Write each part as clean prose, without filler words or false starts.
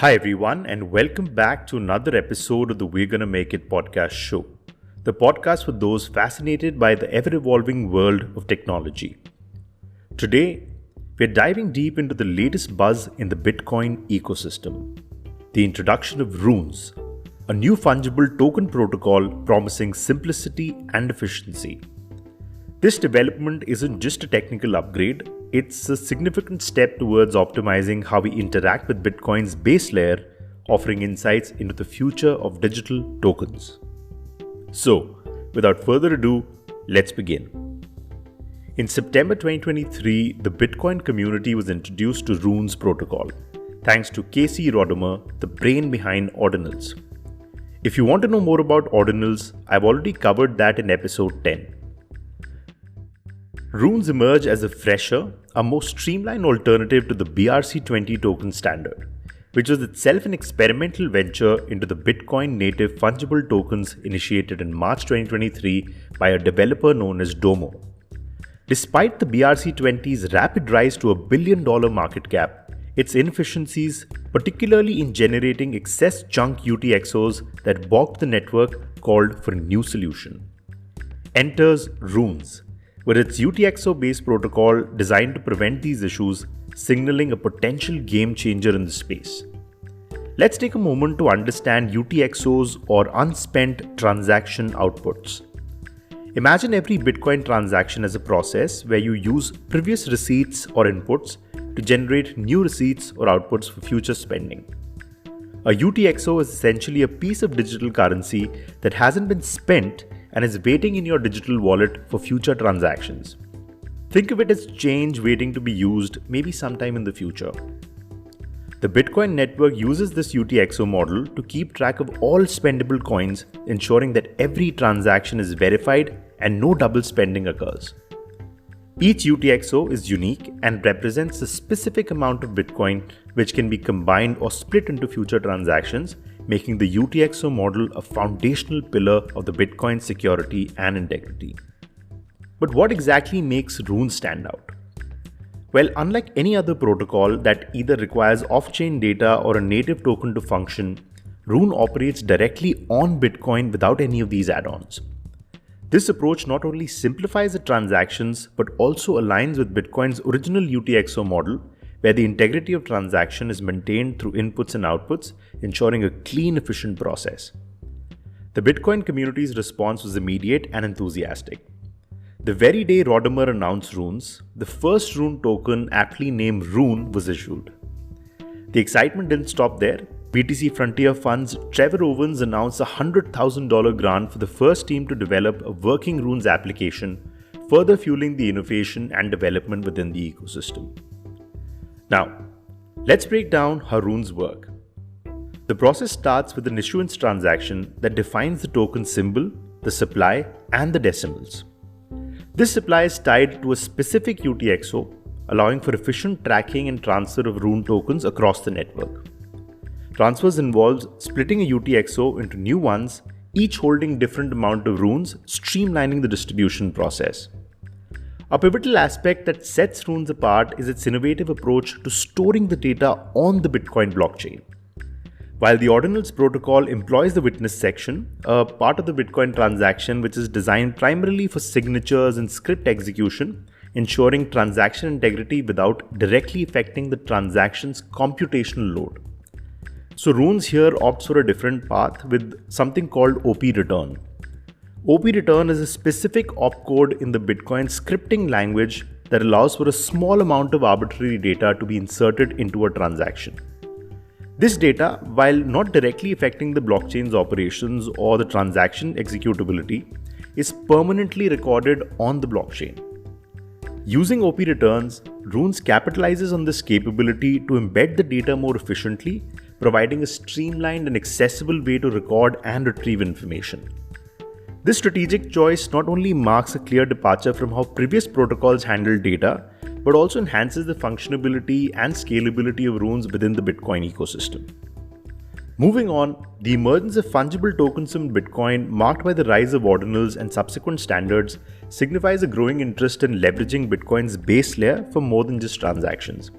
Hi everyone, and welcome back to another episode of the We're Gonna Make It podcast show, the podcast for those fascinated by the ever-evolving world of technology. Today, we're diving deep into the latest buzz in the Bitcoin ecosystem, the introduction of runes, a new fungible token protocol promising simplicity and efficiency. This development isn't just a technical upgrade, it's a significant step towards optimizing how we interact with Bitcoin's base layer, offering insights into the future of digital tokens. So, without further ado, let's begin. In September 2023, the Bitcoin community was introduced to Runes protocol, thanks to Casey Rodimer, the brain behind Ordinals. If you want to know more about Ordinals, I've already covered that in episode 10. Runes emerge as a fresher, a more streamlined alternative to the BRC20 token standard, which was itself an experimental venture into the Bitcoin native fungible tokens initiated in March 2023 by a developer known as Domo. Despite the BRC20's rapid rise to $1 billion market cap, its inefficiencies, particularly in generating excess chunk UTXOs that bogged the network, called for a new solution. Enters Runes, with its UTXO-based protocol designed to prevent these issues, signaling a potential game changer in the space. Let's take a moment to understand UTXOs, or unspent transaction outputs. Imagine every Bitcoin transaction as a process where you use previous receipts or inputs to generate new receipts or outputs for future spending. A UTXO is essentially a piece of digital currency that hasn't been spent and is waiting in your digital wallet for future transactions. Think of it as change waiting to be used maybe sometime in the future. The Bitcoin network uses this UTXO model to keep track of all spendable coins, ensuring that every transaction is verified and no double spending occurs. Each UTXO is unique and represents a specific amount of Bitcoin which can be combined or split into future transactions, making the UTXO model a foundational pillar of the Bitcoin security and integrity. But what exactly makes Runes stand out? Well, unlike any other protocol that either requires off-chain data or a native token to function, Rune operates directly on Bitcoin without any of these add-ons. This approach not only simplifies the transactions but also aligns with Bitcoin's original UTXO model, where the integrity of transaction is maintained through inputs and outputs, ensuring a clean, efficient process. The Bitcoin community's response was immediate and enthusiastic. The very day Rodimer announced Runes, the first Rune token, aptly named Rune, was issued. The excitement didn't stop there. BTC Frontier Fund's Trevor Owens announced a $100,000 grant for the first team to develop a working Runes application, further fueling the innovation and development within the ecosystem. Now, let's break down how Runes work. The process starts with an issuance transaction that defines the token symbol, the supply, and the decimals. This supply is tied to a specific UTXO, allowing for efficient tracking and transfer of Rune tokens across the network. Transfers involves splitting a UTXO into new ones, each holding different amount of runes, streamlining the distribution process. A pivotal aspect that sets Runes apart is its innovative approach to storing the data on the Bitcoin blockchain. While the Ordinals protocol employs the witness section, a part of the Bitcoin transaction which is designed primarily for signatures and script execution, ensuring transaction integrity without directly affecting the transaction's computational load. So Runes here opts for a different path with something called OP return. OP return is a specific opcode in the Bitcoin scripting language that allows for a small amount of arbitrary data to be inserted into a transaction. This data, while not directly affecting the blockchain's operations or the transaction executability, is permanently recorded on the blockchain. Using OP returns, Runes capitalizes on this capability to embed the data more efficiently, providing a streamlined and accessible way to record and retrieve information. This strategic choice not only marks a clear departure from how previous protocols handle data, but also enhances the functionality and scalability of Runes within the Bitcoin ecosystem. Moving on, the emergence of fungible tokens in Bitcoin, marked by the rise of Ordinals and subsequent standards, signifies a growing interest in leveraging Bitcoin's base layer for more than just transactions.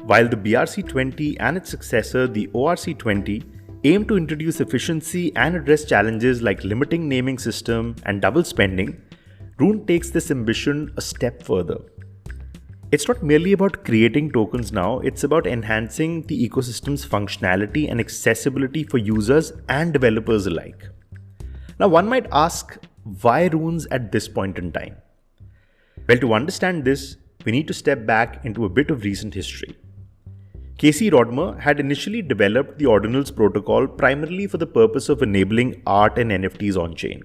While the BRC20 and its successor, the ORC20, aim to introduce efficiency and address challenges like limiting naming system and double spending, Rune takes this ambition a step further. It's not merely about creating tokens now, it's about enhancing the ecosystem's functionality and accessibility for users and developers alike. Now, one might ask, why runes at this point in time? Well, to understand this, we need to step back into a bit of recent history. Casey Rodmer had initially developed the Ordinals protocol primarily for the purpose of enabling art and NFTs on-chain.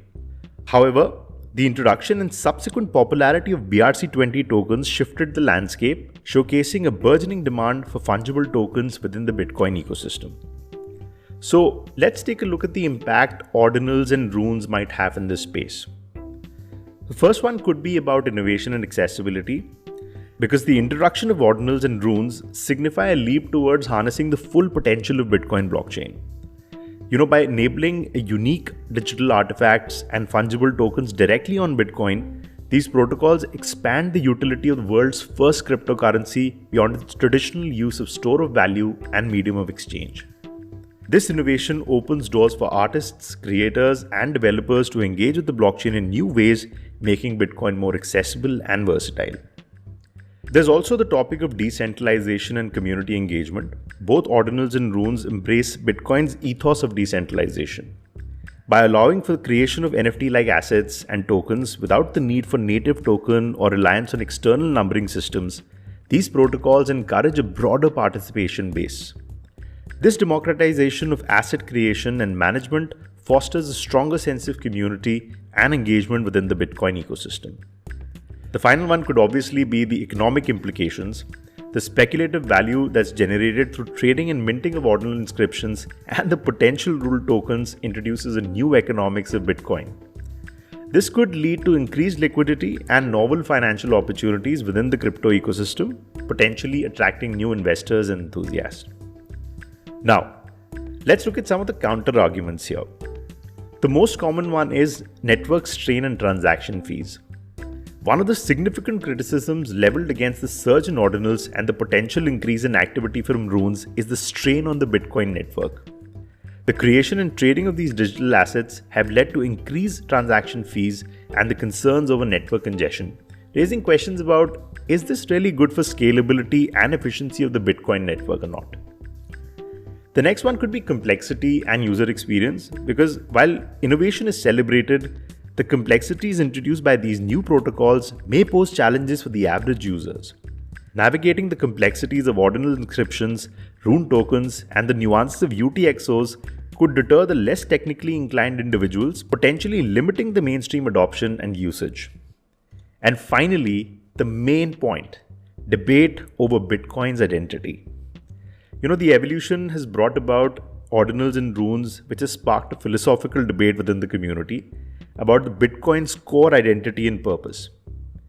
However, the introduction and subsequent popularity of BRC20 tokens shifted the landscape, showcasing a burgeoning demand for fungible tokens within the Bitcoin ecosystem. So, let's take a look at the impact Ordinals and runes might have in this space. The first one could be about innovation and accessibility, because the introduction of Ordinals and runes signify a leap towards harnessing the full potential of Bitcoin blockchain. By enabling unique digital artifacts and fungible tokens directly on Bitcoin, these protocols expand the utility of the world's first cryptocurrency beyond its traditional use of store of value and medium of exchange. This innovation opens doors for artists, creators, and developers to engage with the blockchain in new ways, making Bitcoin more accessible and versatile. There's also the topic of decentralization and community engagement. Both Ordinals and runes embrace Bitcoin's ethos of decentralization. By allowing for the creation of NFT-like assets and tokens without the need for native token or reliance on external numbering systems, these protocols encourage a broader participation base. This democratization of asset creation and management fosters a stronger sense of community and engagement within the Bitcoin ecosystem. The final one could obviously be the economic implications. The speculative value that's generated through trading and minting of ordinal inscriptions and the potential rule tokens introduces a new economics of Bitcoin. This could lead to increased liquidity and novel financial opportunities within the crypto ecosystem, potentially attracting new investors and enthusiasts. Now, let's look at some of the counter arguments here. The most common one is network strain and transaction fees. One of the significant criticisms leveled against the surge in ordinals and the potential increase in activity from runes is the strain on the Bitcoin network. The creation and trading of these digital assets have led to increased transaction fees and the concerns over network congestion, raising questions about, is this really good for scalability and efficiency of the Bitcoin network or not? The next one could be complexity and user experience, because while innovation is celebrated, the complexities introduced by these new protocols may pose challenges for the average users. Navigating the complexities of ordinal inscriptions, rune tokens, and the nuances of UTXOs could deter the less technically inclined individuals, potentially limiting the mainstream adoption and usage. And finally, the main point, debate over Bitcoin's identity. The evolution has brought about ordinals and runes, which has sparked a philosophical debate within the community about the Bitcoin's core identity and purpose.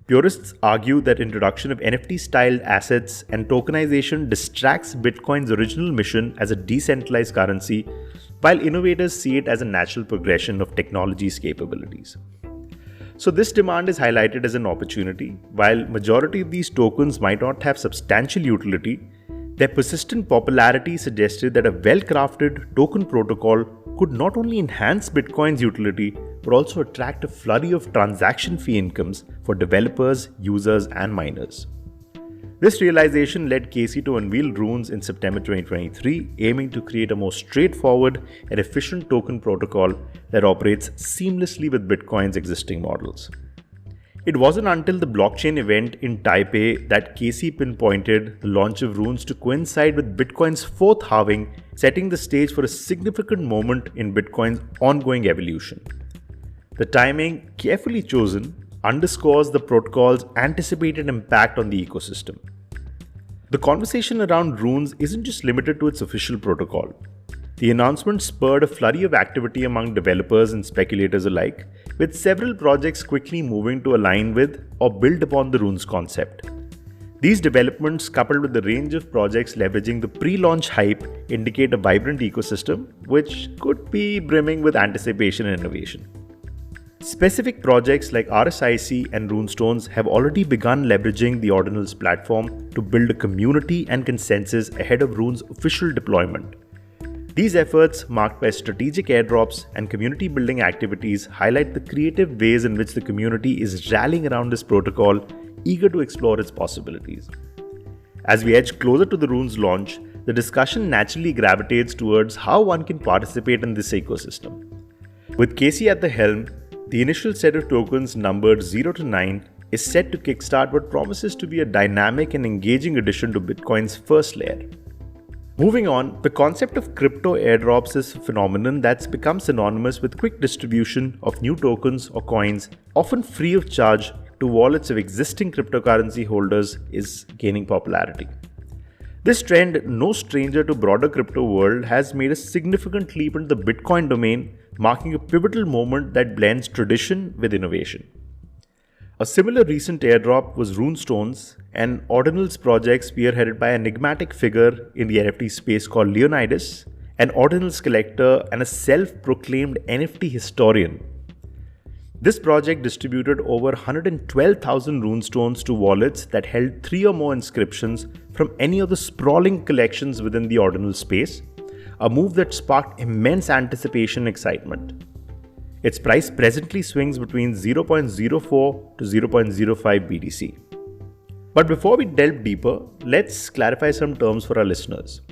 Purists argue that introduction of NFT-styled assets and tokenization distracts Bitcoin's original mission as a decentralized currency, while innovators see it as a natural progression of technology's capabilities. So this demand is highlighted as an opportunity. While majority of these tokens might not have substantial utility, their persistent popularity suggested that a well-crafted token protocol could not only enhance Bitcoin's utility, but also attract a flurry of transaction fee incomes for developers, users, and miners. This realization led Casey to unveil runes in September 2023, aiming to create a more straightforward and efficient token protocol that operates seamlessly with Bitcoin's existing models. It wasn't until the blockchain event in Taipei that Casey pinpointed the launch of runes to coincide with Bitcoin's fourth halving, setting the stage for a significant moment in Bitcoin's ongoing evolution. The timing, carefully chosen, underscores the protocol's anticipated impact on the ecosystem. The conversation around runes isn't just limited to its official protocol. The announcement spurred a flurry of activity among developers and speculators alike, with several projects quickly moving to align with or build upon the runes concept. These developments, coupled with the range of projects leveraging the pre-launch hype, indicate a vibrant ecosystem which could be brimming with anticipation and innovation. Specific projects like RSIC and Runestones have already begun leveraging the Ordinals platform to build a community and consensus ahead of Rune's official deployment. These efforts, marked by strategic airdrops and community building activities, highlight the creative ways in which the community is rallying around this protocol, eager to explore its possibilities. As we edge closer to the Rune's launch, the discussion naturally gravitates towards how one can participate in this ecosystem. With Casey at the helm, the initial set of tokens numbered 0 to 9 is set to kickstart what promises to be a dynamic and engaging addition to Bitcoin's first layer. Moving on, the concept of crypto airdrops is a phenomenon that's become synonymous with quick distribution of new tokens or coins, often free of charge, to wallets of existing cryptocurrency holders is gaining popularity. This trend, no stranger to broader crypto world, has made a significant leap into the Bitcoin domain, marking a pivotal moment that blends tradition with innovation. A similar recent airdrop was Runestones, an Ordinals project spearheaded by an enigmatic figure in the NFT space called Leonidas, an Ordinals collector and a self-proclaimed NFT historian. This project distributed over 112,000 runestones to wallets that held 3 or more inscriptions from any of the sprawling collections within the Ordinal space, a move that sparked immense anticipation and excitement. Its price presently swings between 0.04 to 0.05 BTC. But before we delve deeper, let's clarify some terms for our listeners.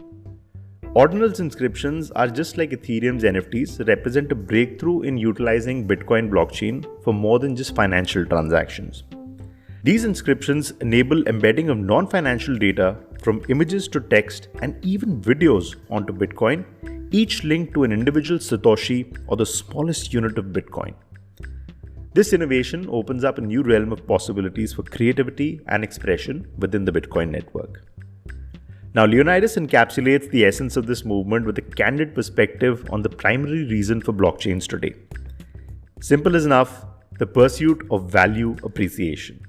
Ordinals inscriptions are just like Ethereum's NFTs, represent a breakthrough in utilizing Bitcoin blockchain for more than just financial transactions. These inscriptions enable embedding of non-financial data from images to text and even videos onto Bitcoin, each linked to an individual Satoshi or the smallest unit of Bitcoin. This innovation opens up a new realm of possibilities for creativity and expression within the Bitcoin network. Now, Leonidas encapsulates the essence of this movement with a candid perspective on the primary reason for blockchains today. Simple as enough, the pursuit of value appreciation.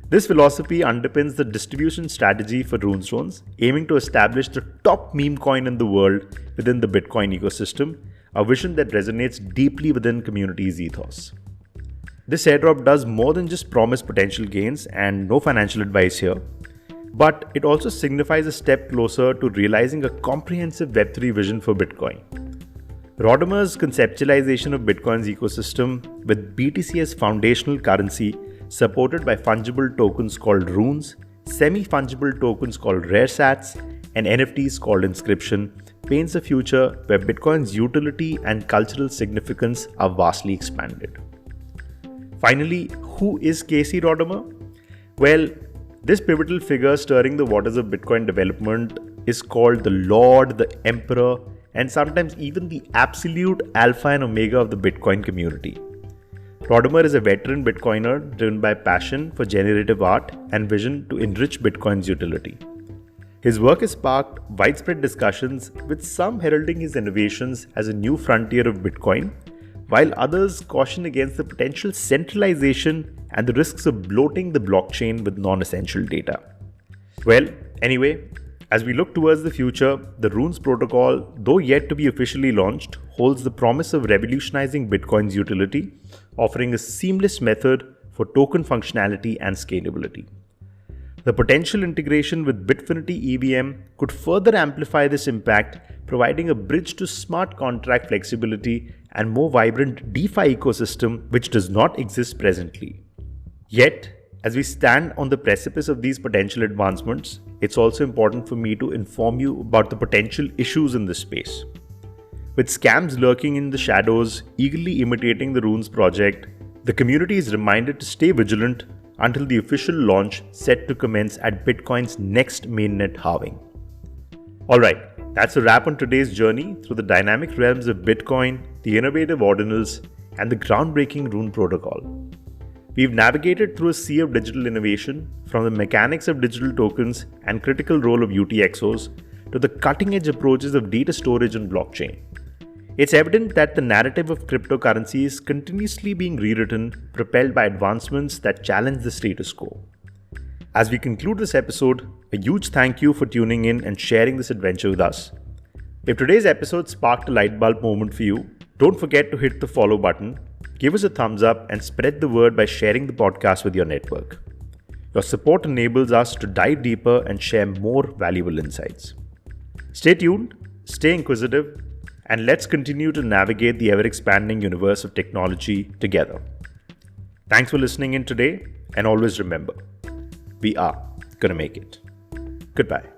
This philosophy underpins the distribution strategy for Runestones, aiming to establish the top meme coin in the world within the Bitcoin ecosystem, a vision that resonates deeply within community's ethos. This airdrop does more than just promise potential gains, and no financial advice here, but it also signifies a step closer to realizing a comprehensive Web3 vision for Bitcoin. Rodimer's conceptualization of Bitcoin's ecosystem, with BTC as foundational currency, supported by fungible tokens called runes, semi-fungible tokens called rare sats, and NFTs called inscription, paints a future where Bitcoin's utility and cultural significance are vastly expanded. Finally, who is Casey Rodimer? Well, this pivotal figure stirring the waters of Bitcoin development is called the Lord, the Emperor, and sometimes even the absolute alpha and omega of the Bitcoin community. Rodimer is a veteran Bitcoiner driven by passion for generative art and vision to enrich Bitcoin's utility. His work has sparked widespread discussions, with some heralding his innovations as a new frontier of Bitcoin, while others caution against the potential centralization and the risks of bloating the blockchain with non-essential data. Well, anyway, as we look towards the future, the Runes protocol, though yet to be officially launched, holds the promise of revolutionizing Bitcoin's utility, offering a seamless method for token functionality and scalability. The potential integration with Bitfinity EVM could further amplify this impact, providing a bridge to smart contract flexibility and more vibrant DeFi ecosystem which does not exist presently. Yet, as we stand on the precipice of these potential advancements, it's also important for me to inform you about the potential issues in this space. With scams lurking in the shadows, eagerly imitating the Runes project, the community is reminded to stay vigilant until the official launch set to commence at Bitcoin's next mainnet halving. Alright, that's a wrap on today's journey through the dynamic realms of Bitcoin, the innovative Ordinals, and the groundbreaking Rune protocol. We've navigated through a sea of digital innovation, from the mechanics of digital tokens and critical role of UTXOs to the cutting-edge approaches of data storage and blockchain. It's evident that the narrative of cryptocurrency is continuously being rewritten, propelled by advancements that challenge the status quo. As we conclude this episode, a huge thank you for tuning in and sharing this adventure with us. If today's episode sparked a light bulb moment for you, don't forget to hit the follow button, give us a thumbs up and spread the word by sharing the podcast with your network. Your support enables us to dive deeper and share more valuable insights. Stay tuned, stay inquisitive, and let's continue to navigate the ever-expanding universe of technology together. Thanks for listening in today, and always remember, we are going to make it. Goodbye.